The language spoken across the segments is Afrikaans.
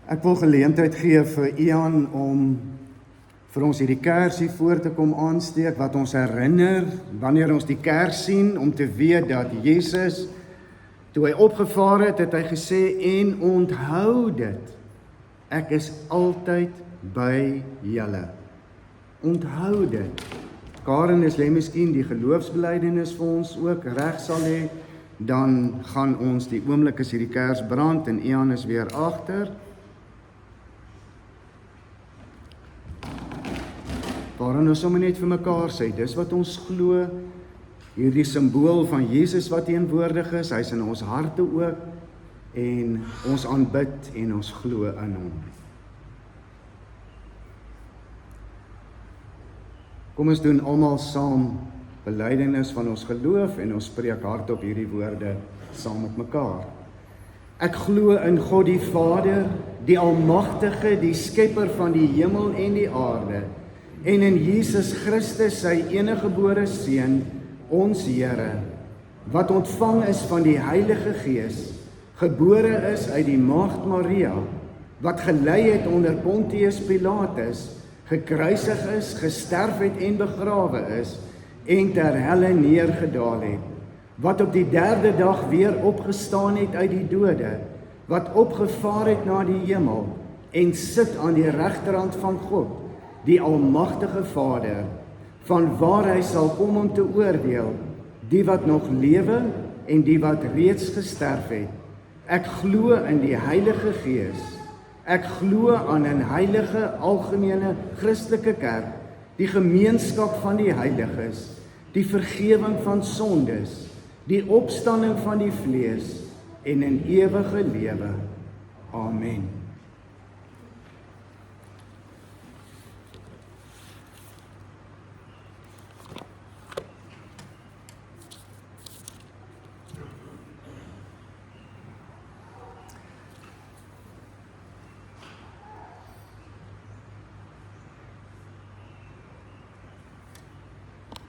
Ek wil geleentheid gee vir Ian om vir ons hierdie kersie voor te kom aansteek, wat ons herinner, wanneer ons die kers sien, om te weet dat Jesus, toe hy opgevaar het, het hy gesê, en onthou dit, ek is altyd by julle. Onthou dit. Karen, as jy miskien die geloofsbelijdenis vir ons ook reg sal hê, dan gaan ons die oomblik as hierdie kers brand, en Ian is weer agter. Waarom ons sommer net vir mekaar sê, dis wat ons glo, hierdie simbool van Jesus wat teenwoordig is, hy is in ons harte ook, en ons aanbid en ons glo in hom. Kom ons doen almal saam belydenis van ons geloof en ons spreek hardop hierdie woorde saam met mekaar. Ek glo in God die Vader, die Almagtige, die Skepper van die hemel en die aarde, en in Jesus Christus, sy eniggebore Seun, ons Here, wat ontvang is van die Heilige Gees, gebore is uit die Maagd Maria, wat gelei het onder Pontius Pilatus, gekruisig is, gesterf het en begrawe is, en ter helle neergedaal het, wat op die 3de dag weer opgestaan het uit die dode, wat opgevaar het na die hemel, en sit aan die regterhand van God, die Almagtige Vader, van waar hy sal kom om te oordeel, die wat nog lewe en die wat reeds gesterf het. Ek glo in die Heilige Gees. Ek glo aan 'n heilige, algemene, Christelike kerk, die gemeenskap van die heiliges, die vergewing van sondes, die opstanding van die vlees en 'n ewige lewe. Amen.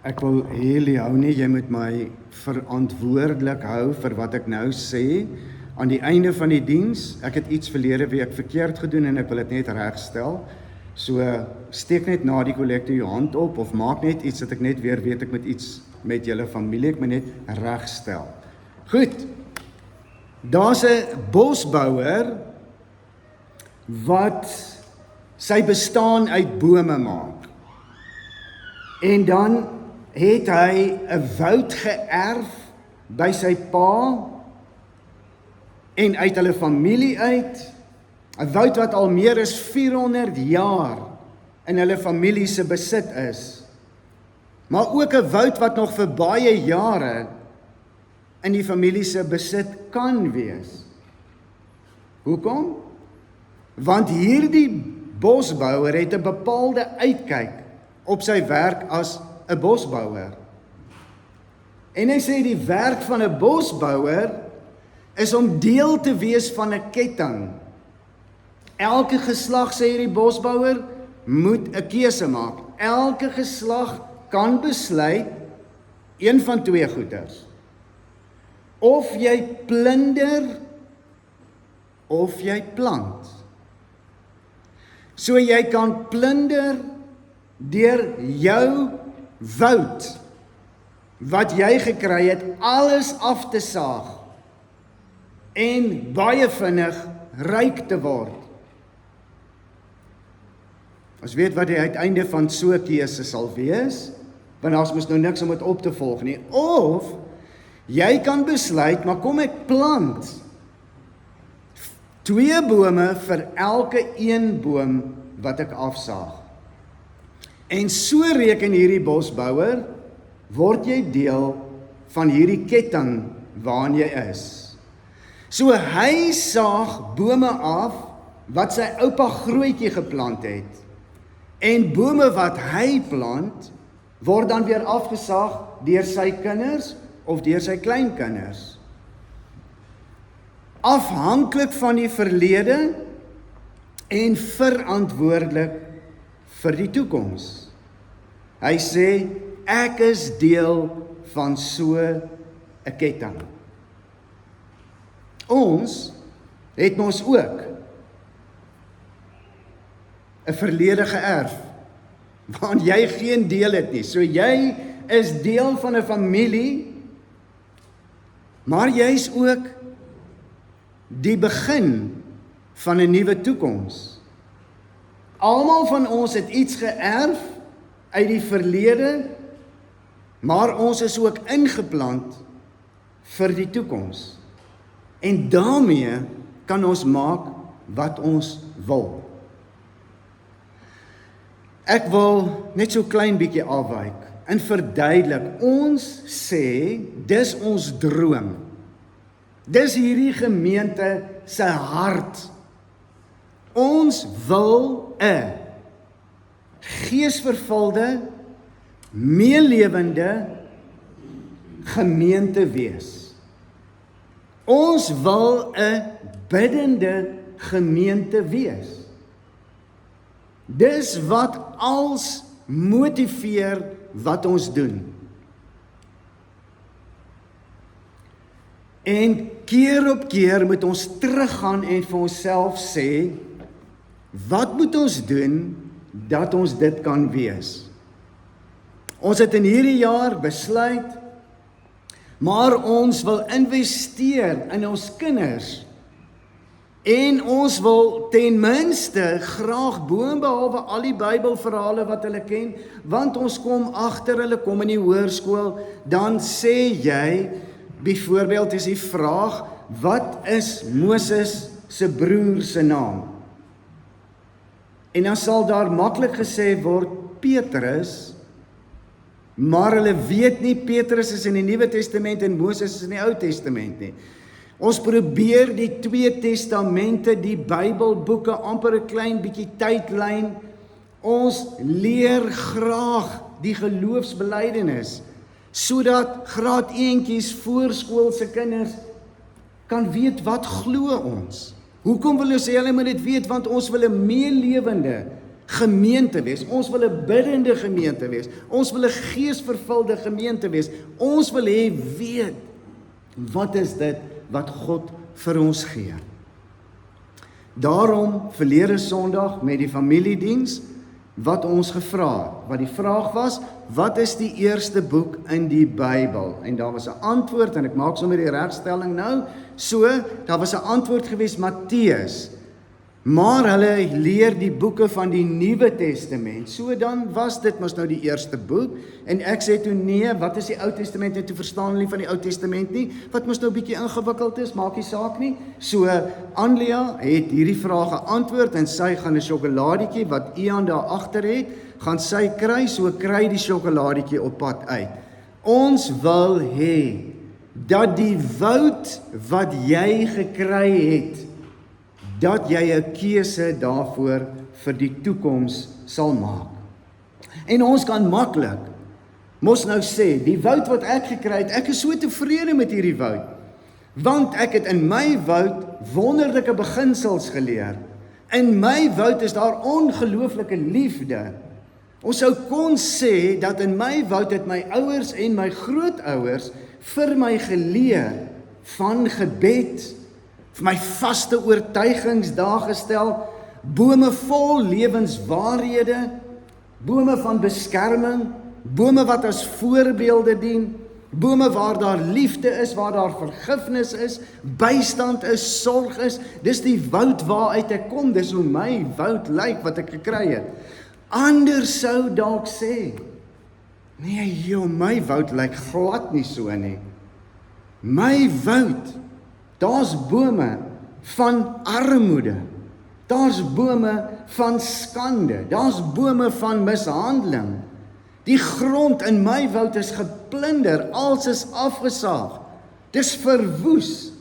Ek wil hê Leonie, nie, jy moet my verantwoordelik hou vir wat ek nou sê. Aan die einde van die diens, ek het iets verlede week verkeerd gedoen en ek wil dit net regstel. So steek net na die kollekte jou hand op of maak net iets dat ek net weer weet ek moet iets met julle familie, ek moet net regstel. Goed. Daar's 'n bosbouer wat sy bestaan uit bome maak. En dan het hy 'n woud geërf by sy pa en uit hulle familie uit, 'n woud wat al meer as 400 jaar in hulle familie se besit is, maar ook 'n woud wat nog vir baie jare in die familie se besit kan wees. Hoekom? Want hierdie bosbouer het 'n bepaalde uitkyk op sy werk as 'n bosbouer. En hy sê die werk van 'n bosbouer is om deel te wees van 'n ketting. Elke geslag, sê hierdie bosbouer, moet 'n keuse maak. Elke geslag kan besluit een van twee goeders. Of jy plunder of jy plant. So jy kan plunder deur jou woud wat jy gekry het, alles af te saag en baie vinnig ryk te word. Ons weet wat die uiteinde van so 'n keuse sal wees, want daar's mos nou niks om dit op te volg nie. Of jy kan besluit, maar kom ek plant 2 bome vir elke 1 boom wat ek afsaag. En so reken hierdie bosbouer, word jy deel van hierdie ketting waarin jy is. So hy saag bome af wat sy oupa grootjie geplant het. En bome wat hy plant, word dan weer afgesaag deur sy kinders of deur sy kleinkinders. Afhanklik van die verlede en verantwoordelik vir die toekoms. Hy sê, ek is deel van so 'n ketting. Ons het mos ook 'n verlede geërf, waarin jy geen deel het nie. So jy is deel van 'n familie, maar jy is ook die begin van 'n nuwe toekoms. Almal van ons het iets geërf uit die verlede, maar ons is ook ingeplant vir die toekoms. En daarmee kan ons maak wat ons wil. Ek wil net so klein bietjie afwyk en verduidelik. Ons sê, dis ons droom. Dis hierdie gemeente se hart. Ons wil 'n geesvervulde, meelewende gemeente wees. Ons wil 'n biddende gemeente wees. Dis wat als motiveer wat ons doen. En keer op keer moet ons teruggaan en vir onsself sê, wat moet ons doen dat ons dit kan wees? Ons het in hierdie jaar besluit, maar ons wil investeer in ons kinders. En ons wil ten minste graag boonbehalwe al die Bybelverhale wat hulle ken, want ons kom agter hulle kom in die hoërskool, dan sê jy, byvoorbeeld is die vraag, wat is Moses se broer se naam? En dan sal daar maklik gesê word Petrus, maar hulle weet nie Petrus is in die Nuwe Testament en Moses is in die Ou Testament nie. Ons probeer die 2 testamente, die Bybelboeke, amper 'n klein bietjie tydlyn. Ons leer graag die geloofsbelydenis, sodat graad 1tjies voorskoolse kinders kan weet wat glo ons. Hoekom wil ons sê hulle moet dit weet? Want ons wil 'n meelewende gemeente wees. Ons wil 'n biddende gemeente wees. Ons wil 'n geesvervulde gemeente wees. Ons wil hê weet, wat is dit wat God vir ons gee? Daarom verlede Sondag met die familiediens wat ons gevra het, wat die vraag was, wat is die eerste boek in die Bybel? En daar was 'n antwoord, en ek maak sommer die regstelling nou, daar was 'n antwoord gewees, Matteus, maar hulle leer die boeke van die Nuwe Testament, so dan was dit mos nou die eerste boek, en ek sê toe nee, wat is die Ou Testament, en toe verstaan hulle nie van die Ou Testament nie, wat mos nou bietjie ingewikkeld is, maak nie saak nie, so Anlia het hierdie vraag geantwoord, en sy gaan 'n sjokoladietjie, wat Ian daar agter het, gaan sy kry, so kry die sjokoladietjie op pad uit. Ons wil hê, dat die woud wat jy gekry het, dat jy 'n keuse daarvoor vir die toekoms sal maak. En ons kan maklik mos nou sê, die woud wat ek gekry het, ek is so tevrede met hierdie woud, want ek het in my woud wonderlike beginsels geleer. In my woud is daar ongelooflike liefde. Ons sou kon sê, dat in my woud het my ouers en my grootouers vir my geleer van gebed, vir my vaste oortuigings daar gestel, bome vol lewenswaarhede, bome van beskerming, bome wat as voorbeelde dien, bome waar daar liefde is, waar daar vergifnis is, bystand is, sorg is. Dis die woud waaruit ek kom, dis hoe my woud lyk wat ek gekry het. Anders sou dalk sê, nee joh, my woud lyk glad nie so nie. My woud, daar's bome van armoede, daar's bome van skande, daar's bome van mishandeling. Die grond in my woud is geplunder, alles is afgesaag, dis verwoes,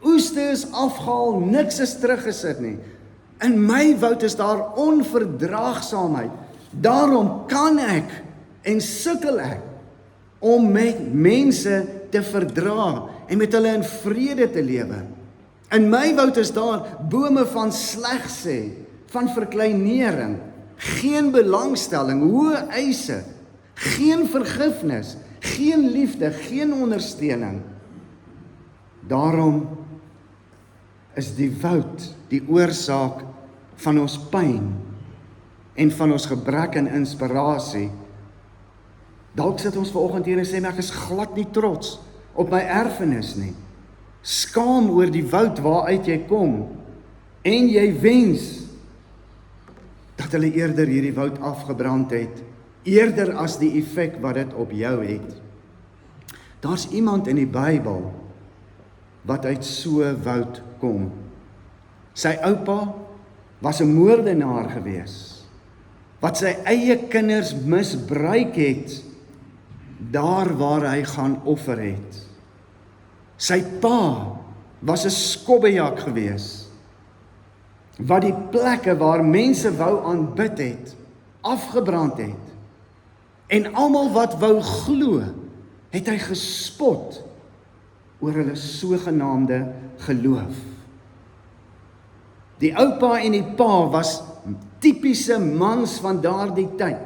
oeste is afgehaal, niks is teruggesit nie. In my woud is daar onverdraagsaamheid, daarom kan ek en sukkel ek om met mense te verdra en met hulle in vrede te lewe. In my woud is daar bome van slegsê, van verkleinering, geen belangstelling, hoë eise, geen vergifnis, geen liefde, geen ondersteuning. Daarom is die woud die oorsaak van ons pyn. en van ons gebrek aan inspirasie. Dalk sit ons vanoggend hier en sê, maar ek is glad nie trots op my erfenis nie. Skaam oor die woud waaruit jy kom, en jy wens dat hulle eerder hierdie woud afgebrand het, eerder as die effek wat dit op jou het. Daar's iemand in die Bybel wat uit so woud kom. Sy oupa was 'n moordenaar gewees, wat sy eie kinders misbruik het, daar waar hy gaan offer het. Sy pa was 'n skobbejak gewees, wat die plekke waar mense wou aanbid het, afgebrand het. En almal wat wou glo, het hy gespot oor hulle sogenaamde geloof. Die oupa en die pa was tipiese mans van daardie tyd.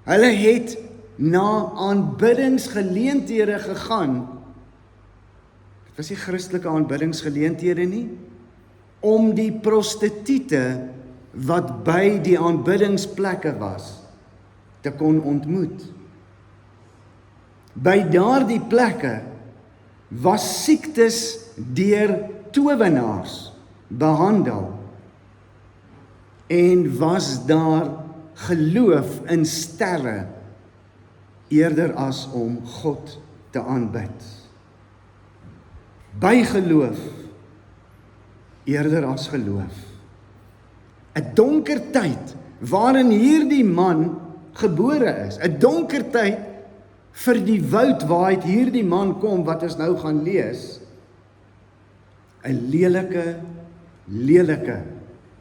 Hulle het na aanbiddingsgeleenthede gegaan. Dit was nie Christelike aanbiddingsgeleenthede nie, om die prostituie wat by die aanbiddingsplekke was, te kon ontmoet. By daardie plekke was siektes deur towenaars behandel en was daar geloof in sterre eerder as om God te aanbid. Bygeloof eerder as geloof. 'n donker tyd waarin hierdie man gebore is, 'n donker tyd vir die woud waaruit hierdie man kom wat ons nou gaan lees, 'n lelike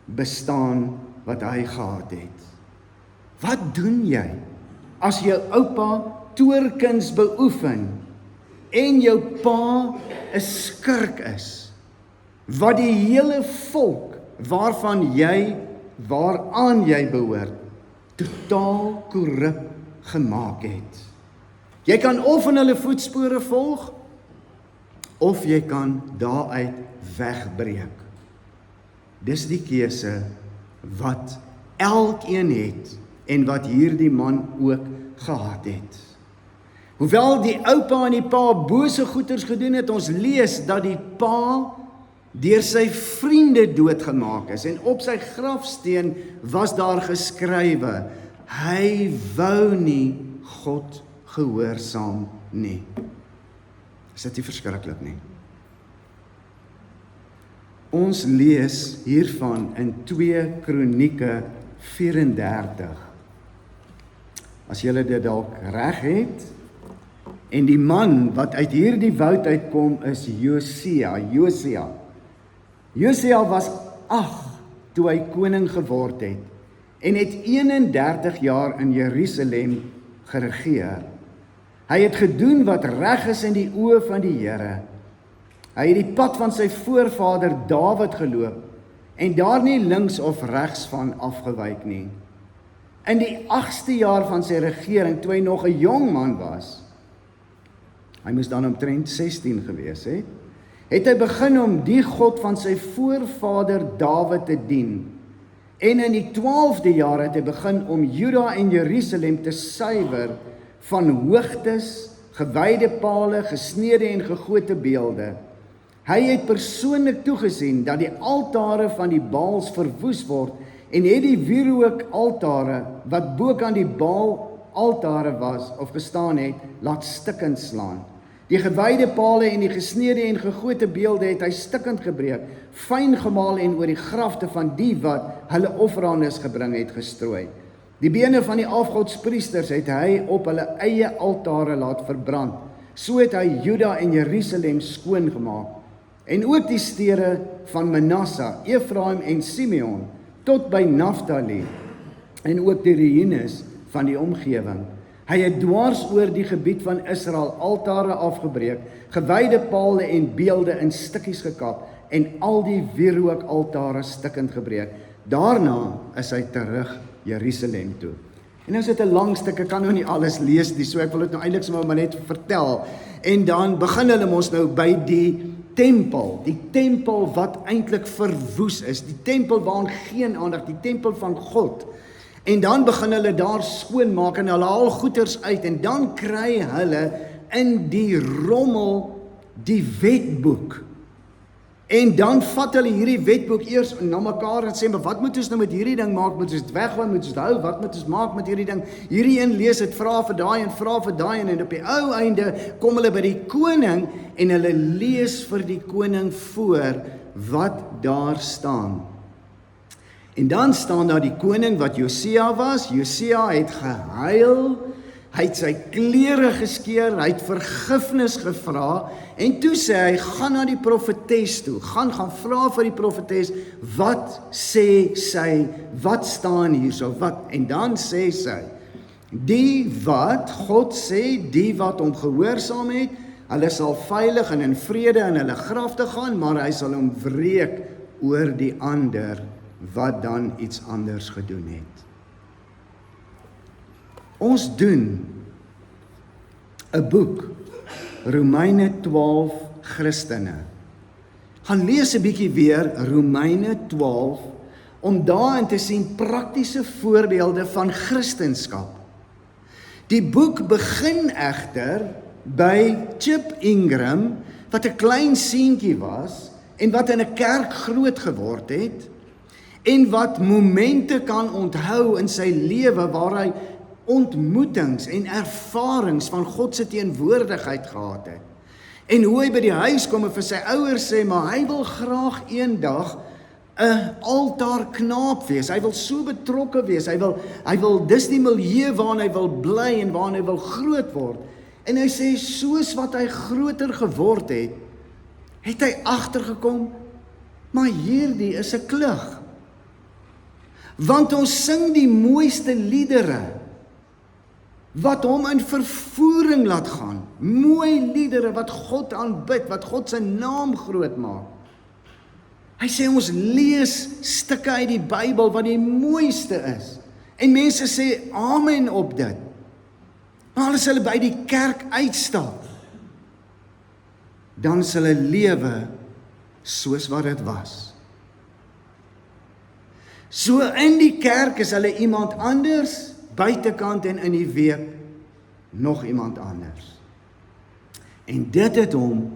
bestaan wat hy gehad het. Wat doen jy as jou oupa toorkuns beoefen en jou pa 'n skurk is, wat die hele volk waaraan jy behoort, totaal korrup gemaak het? Jy kan of in hulle voetspore volg, of jy kan daaruit wegbreek. Dis die keuse wat elkeen het, en wat hierdie man ook gehad het. Hoewel die oupa en die pa bose goeders gedoen het, ons lees dat die pa deur sy vriende doodgemaak is, en op sy grafsteen was daar geskrywe, hy wou nie God gehoorsaam nie. Is dit nie verskriklik nie? Ons lees hiervan in 2 Kronieke 34. As julle dit dalk reg het, en die man wat uit hierdie woud uitkom is Josia. Josia was 8 toe hy koning geword het, en het 31 jaar in Jerusalem geregeer. Hy het gedoen wat reg is in die oë van die Here. Hy het die pad van sy voorvader Dawid geloop, en daar nie links of regs van afgewyk nie. In die 8ste jaar van sy regering, toe hy nog 'n jong man was, hy moes dan omtrent 16 gewees het hy begin om die God van sy voorvader Dawid te dien. En in die 12de jaar het hy begin om Juda en Jerusalem te suiwer van hoogtes, gewyde pale, gesnede en gegote beelde. Hy het persoonlik toegesien dat die altare van die Baals verwoes word, en het die wierook altare wat bo aan die Baal altare was of gestaan het, laat stukkend slaan. Die gewyde pale en die gesnede en gegote beelde het hy stukkend gebreek, fyn gemaal en oor die grafte van die wat hulle offerandes gebring het gestrooi. Die bene van die afgodspriesters het hy op hulle eie altare laat verbrand. So het hy Juda en Jerusalem skoon gemaak. En ook die stede van Manasse, Efraim en Simeon, tot by Naftali, en ook die ruïnes van die omgewing. Hy het dwars oor die gebied van Israel altare afgebreek, gewyde pale en beelde in stukkies gekap, en al die wierookaltare stukkend gebreek. Daarna is hy terug Jerusalem toe. En nou is dit 'n lang stuk, ek kan nou nie alles lees nie, so ek wil dit nou eintlik sommer maar net vertel. En dan begin hulle mos nou by die tempel wat eintlik verwoes is, die tempel waaraan geen aandag, die tempel van God. En dan begin hulle daar skoonmaak en hulle haal goeders uit en dan kry hulle in die rommel die wetboek. En dan vat hulle hierdie wetboek eers na mekaar en sê, maar wat moet ons nou met hierdie ding maak? Moet ons dit weggooi? Moet ons dit hou? Wat moet ons maak met hierdie ding? Hierdie een lees dit, vra vir daai en vra vir daai en op die ou einde kom hulle by die koning en hulle lees vir die koning voor wat daar staan. En dan staan daar die koning wat Josia was. Josia het gehuil, hy het sy klere geskeur, hy het vergifnis gevra en toe sê hy, gaan na die profetes toe, gaan vra vir die profetes, wat sê sy, wat staan hierso, wat, en dan sê sy, die wat God sê, die wat hom gehoorsaam het, hulle sal veilig en in vrede in hulle graf te gaan, maar hy sal hom wreek oor die ander, wat dan iets anders gedoen het. Ons doen 'n boek, Romeine 12 Christene. Gaan lees 'n bietjie weer Romeine 12 om daarin te sien praktiese voorbeelde van Christendom. Die boek begin egter by Chip Ingram wat 'n klein seentjie was en wat in 'n kerk groot geword het en wat momente kan onthou in sy lewe waar hy ontmoetings en ervarings van God se teenwoordigheid gehad het. En hoe hy by die huis kom en vir sy ouers sê, maar hy wil graag eendag 'n altaarknaap wees. Hy wil so betrokke wees. Hy wil dis die milieu waarin hy wil bly en waarin hy wil groot word. En hy sê soos wat hy groter geword het hy agtergekom, maar hierdie is 'n klug. Want ons sing die mooiste liedere wat hom in vervoering laat gaan. Mooi liedere wat God aanbid, wat God se naam groot maak. Hy sê ons lees stukke uit die Bybel wat die mooiste is. En mense sê amen op dit. Maar as hulle by die kerk uitstap, dan is hulle lewe soos wat dit was. So in die kerk is hulle iemand anders, buitekant en in die week nog iemand anders. En dit het hom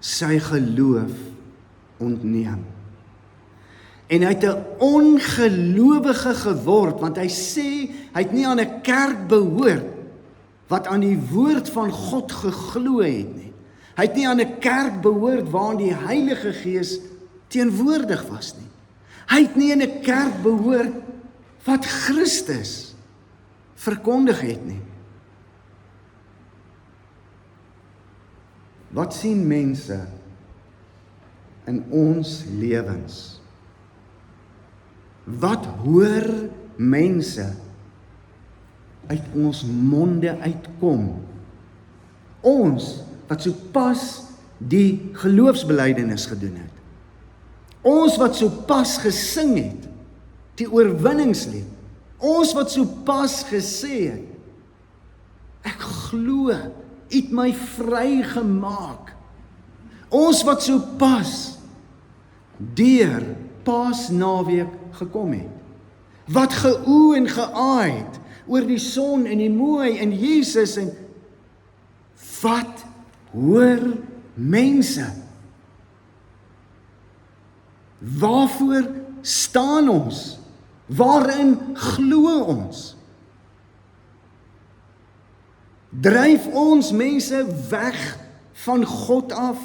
sy geloof ontneem. En hy het 'n ongelowige geword, want hy sê hy het nie aan 'n kerk behoort wat aan die woord van God geglo het nie. Hy het nie aan 'n kerk behoort waarin die Heilige Gees teenwoordig was nie. Hy het nie in 'n kerk behoort wat Christus verkondig het nie. Wat sien mense in ons lewens? Wat hoor mense uit ons monde uitkom? Ons wat so pas die geloofsbelijdenis gedoen het. Ons wat so pas gesing het, die oorwinningslied. Ons wat so pas gesê het, ek glo, U het my vrygemaak. Ons wat so pas deur Paasnaweek gekom het, wat geoe en geaai het oor die son en die mooi en Jesus en wat hoor mense? Waarvoor staan ons? Waarin glo ons? Dryf ons mense weg van God af?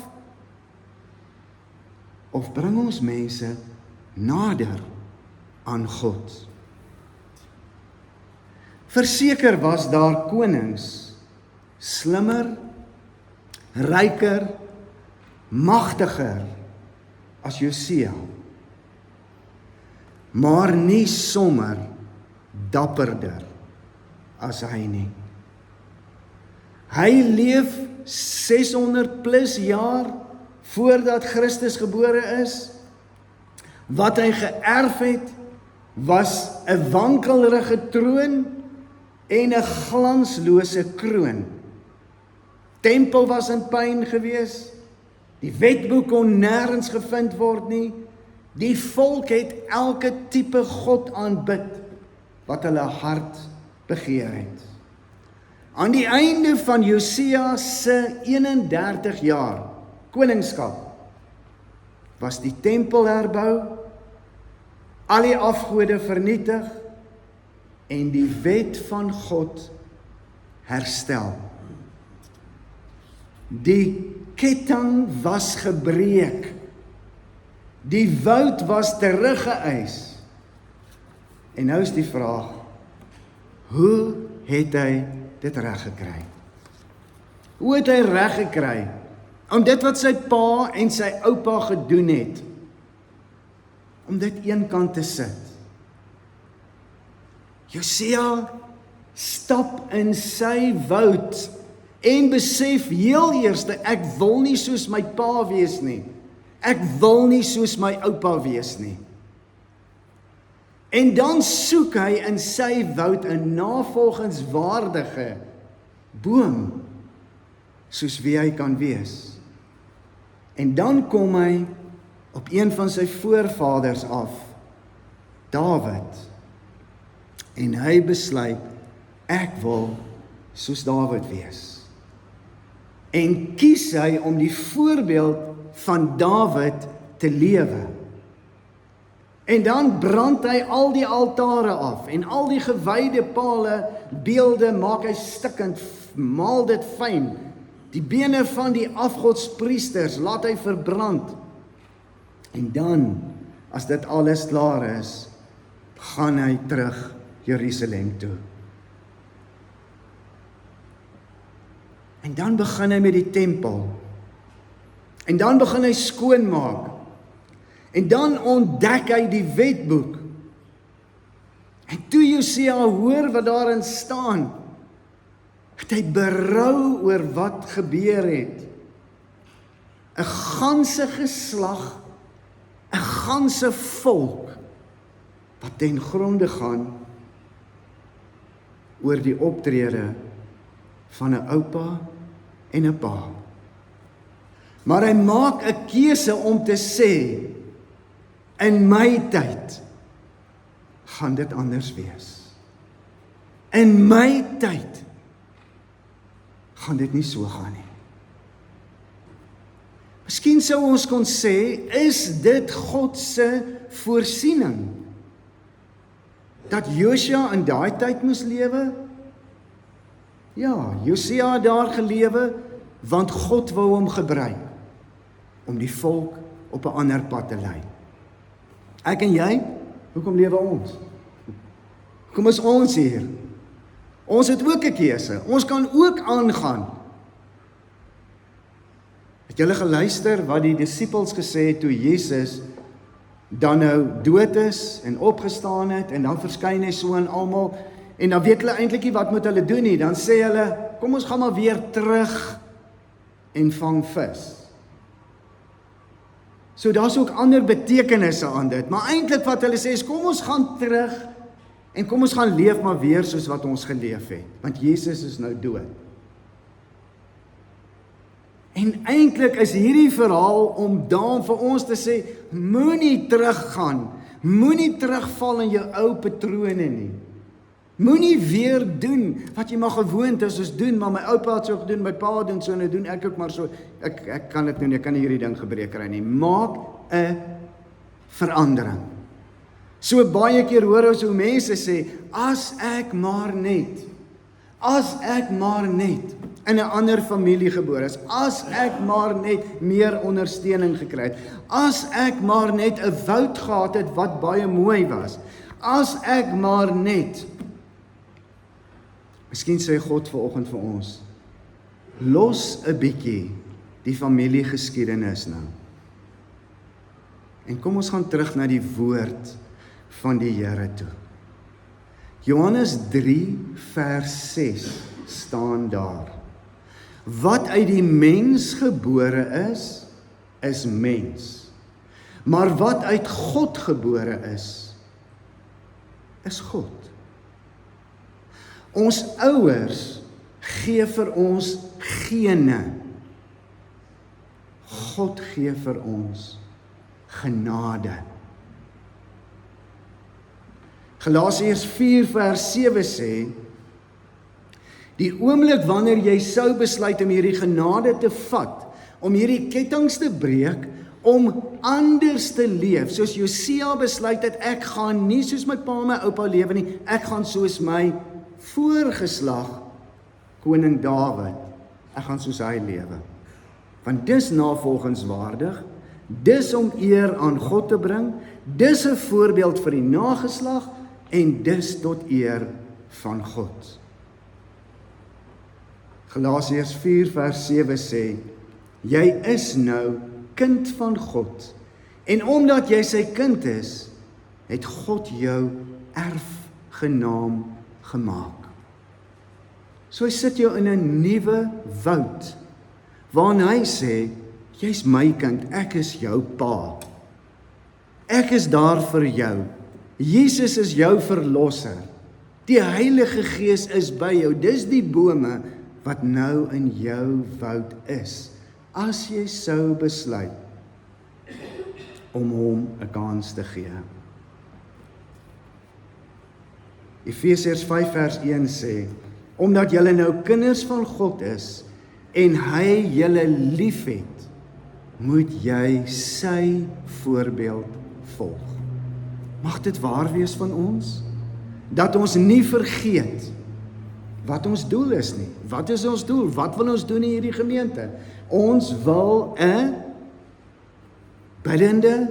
Of bring ons mense nader aan God? Verseker was daar konings, slimmer, ryker, magtiger as Josia, maar nie sommer dapperder as hy nie. Hy leef 600 plus jaar voordat Christus gebore is. Wat hy geërf het, was 'n wankelrige troon en 'n glanslose kroon. Tempel was in puin gewees, die wetboek kon nêrens gevind word nie, die volk het elke tipe God aanbid, wat hulle hart begeer het. Aan die einde van Josia se 31 jaar koningskap, was die tempel herbou, al die afgode vernietig, en die wet van God herstel. Die ketting was gebreek, die woud was teruggeëis, en nou is die vraag, hoe het hy dit reg gekry? Hoe het hy reg gekry om dit wat sy pa en sy oupa gedoen het, om dit eenkant te sit? Josia stap in sy woud en besef heel eers, ek wil nie soos my pa wees nie. Ek wil nie soos my oupa wees nie. En dan soek hy in sy woud 'n navolgingswaardige boom, soos wie hy kan wees. En dan kom hy op een van sy voorvaders af, Dawid. En hy besluit, ek wil soos Dawid wees. En kies hy om die voorbeeld van Dawid te lewe. En dan brand hy al die altare af, en al die gewyde pale, beelde maak hy stikkend, maal dit fyn. Die bene van die afgodspriesters laat hy verbrand. En dan, as dit alles klaar is, gaan hy terug Jerusalem toe. En dan begin hy met die tempel. En dan begin hy skoonmaak. En dan ontdek hy die wetboek. En toe Josia hoor wat daarin staan, het hy berou oor wat gebeur het. 'n ganse geslag, 'n ganse volk, wat ten gronde gaan oor die optrede van 'n oupa en 'n pa. Maar hy maak 'n keuse om te sê, in my tyd gaan dit anders wees. In my tyd gaan dit nie so gaan nie. Miskien sou ons kon sê, is dit God se voorsiening? Dat Josia in daai tyd moes lewe? Ja, Josia het daar gelewe, want God wou hom gebruik om die volk op 'n ander pad te lei. Ek en jy, hoekom lewe ons? Hoekom is ons hier? Ons het ook 'n keuse. Ons kan ook aangaan. Het julle geluister wat die disippels gesê het toe Jesus dan nou dood is en opgestaan het, en dan verskyn hy so aan almal, en dan weet hulle eintlik nie wat moet hulle doen nie. Dan sê hulle, kom ons gaan maar weer terug en vang vis. So daar's ook ander betekenisse aan dit, maar eintlik wat hulle sê is, kom ons gaan terug en kom ons gaan leef maar weer soos wat ons geleef het, want Jesus is nou dood. En eintlik is hierdie verhaal om dan vir ons te sê, moenie teruggaan, moenie terugval in jou ou patrone nie. Moenie weer doen wat jy maar gewoond is soos doen, maar my oupa het so gedoen, my pa doen so, nou doen ek ook maar so. Ek kan dit doen, ek kan nie hierdie ding gebreek kry nie. Maak 'n verandering. So baie keer hoor ons hoe mense sê, as ek maar net in 'n ander familie gebore is, as ek maar net meer ondersteuning gekry het, as ek maar net 'n woud gehad het wat baie mooi was, as ek maar net. Miskien sê God vanoggend vir ons, los 'n bietjie die familiegeskiedenis nou. En kom ons gaan terug na die woord van die Here toe. Johannes 3 vers 6 staan daar. Wat uit die mens gebore is mens. Maar wat uit God gebore is God. Ons ouers gee vir ons gene. God gee vir ons genade. Galasiërs 4 vers 7 sê, die oomblik wanneer jy sou besluit om hierdie genade te vat, om hierdie kettinge te breek, om anders te leef, soos Josia besluit het, ek gaan nie soos my pa en my oupa lewe nie, ek gaan soos my voorgeslag, koning Dawid, ek gaan soos hy lewe. Want dis navolgenswaardig, dis om eer aan God te bring, dis 'n voorbeeld vir die nageslag, en dis tot eer van God. Galasiërs 4 vers 7 sê, jy is nou kind van God, en omdat jy sy kind is, het God jou erfgenaam gemaak. So hy sit jou in 'n nuwe woud, waarin hy sê, jy's my kind, ek is jou pa. Ek is daar vir jou. Jesus is jou verlosser. Die Heilige Gees is by jou. Dis die bome wat nou in jou woud is, as jy sou besluit om hom 'n kans te gee. Efesiërs 5 vers 1 sê, omdat julle nou kinders van God is, en hy julle liefhet, moet jy sy voorbeeld volg. Mag dit waar wees van ons, dat ons nie vergeet wat ons doel is nie. Wat is ons doel? Wat wil ons doen in hierdie gemeente? Ons wil 'n biddende,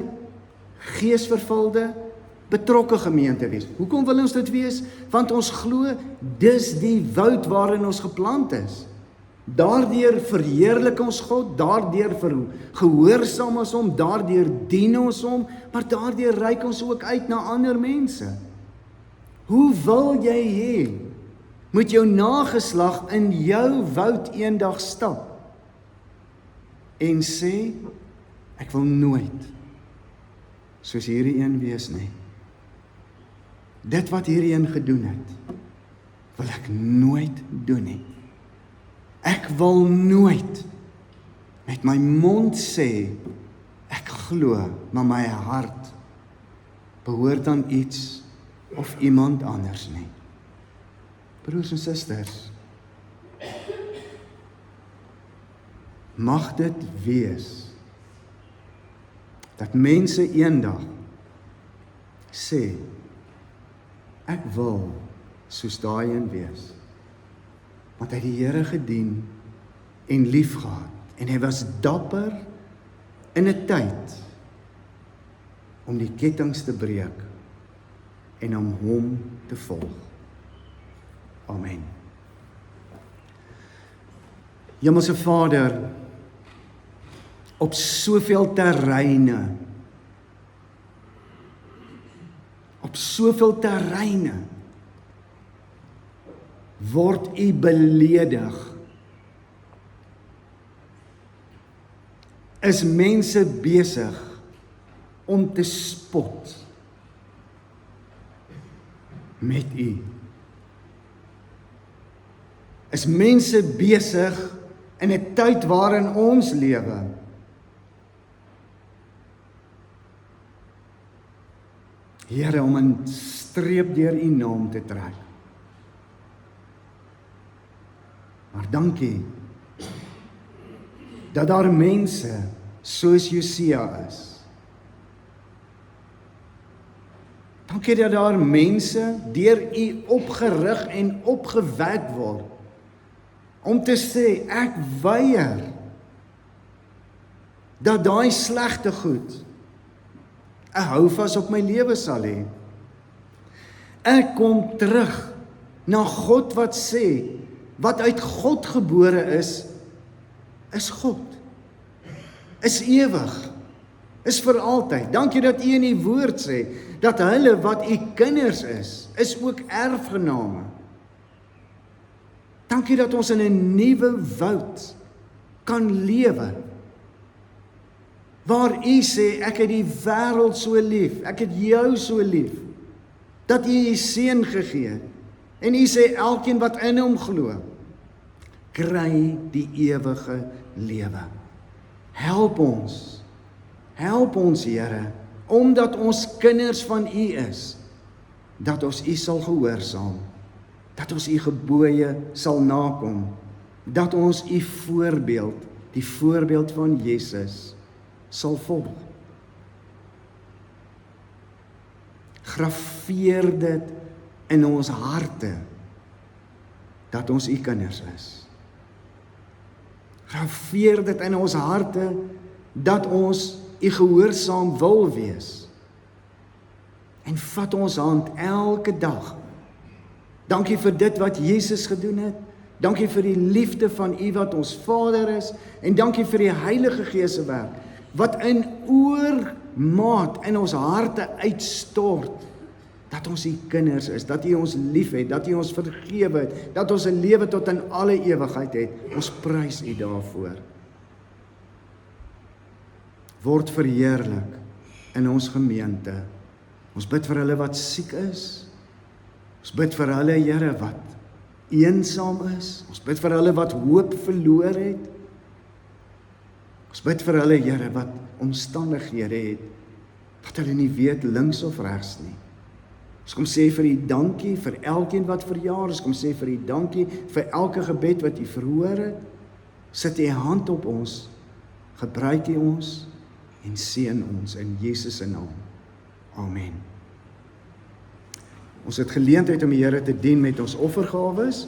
geesvervulde, betrokke gemeente wees. Hoekom wil ons dit wees? Want ons glo, dis die woud waarin ons geplant is. Daardeur verheerlik ons God, daardeur gehoorsaam ons hom, daardeur dien ons hom, maar daardeur reik ons ook uit na ander mense. Hoe wil jy hê, moet jou nageslag in jou woud eendag stap en sê, ek wil nooit soos hierdie een wees nie. Dit wat hierdie een gedoen het, wil ek nooit doen nie. Ek wil nooit met my mond sê, ek glo, maar my hart behoort aan iets of iemand anders nie. Broers en susters, mag dit wees dat mense eendag sê, ek wil soos daai een wees. Want hy het die Here gedien en liefgehad, en hy was dapper in 'n tyd om die kettinge te breek en om hom te volg. Amen. Hemelse Vader, op soveel terreine, word u beledig. Is mense besig om te spot met u? Is mense besig in 'n tyd waarin ons lewe Here, om 'n streep deur u naam te trek? Maar dankie dat daar mense soos Josia is. Dankie dat daar mense deur u opgerig en opgewek word om te sê, ek weier dat daai slegte goed 'n houvas op my lewe sal hê. Ek kom terug na God wat sê, wat uit God gebore is God. Is ewig. Is vir altyd. Dankie dat u in die woord sê, dat hulle wat u kinders is ook erfgename. Dankie dat ons in 'n nuwe woud kan lewe, waar u sê, ek het die wêreld so lief, ek het jou so lief, dat u u seun gegee het, En U sê elkeen wat in Hom glo, kry die ewige lewe. Help ons, Here, omdat ons kinders van U is, dat ons U sal gehoorsaam, dat ons U gebooie sal nakom, dat ons U voorbeeld, die voorbeeld van Jesus, sal volg. Graveer dit in ons harte, dat ons U kinders is. Graveer dit in ons harte, dat ons U gehoorsaam wil wees. En vat ons hand elke dag. Dankie vir dit wat Jesus gedoen het. Dankie vir die liefde van U wat ons Vader is. En dankie vir die Heilige Gees se werk, wat in oormaat in ons harte uitstort, dat ons U kinders is, dat U ons lief het, dat U ons vergewe het, dat ons 'n lewe tot in alle ewigheid het. Ons prys U daarvoor. Word verheerlik in ons gemeente. Ons bid vir hulle wat siek is. Ons bid vir hulle, Here, wat eensaam is. Ons bid vir hulle wat hoop verloor het. Ons bid vir hulle, Here, wat omstandighede het, wat hulle nie weet links of regs nie. Ons kom sê vir U dankie vir elkeen wat verjaar. Ons kom sê vir U dankie vir elke gebed wat U verhoor het. Sit U hand op ons, gebruik U ons en seën ons in Jesus se naam. Amen. Ons het geleentheid om die Here te dien met ons offergawes.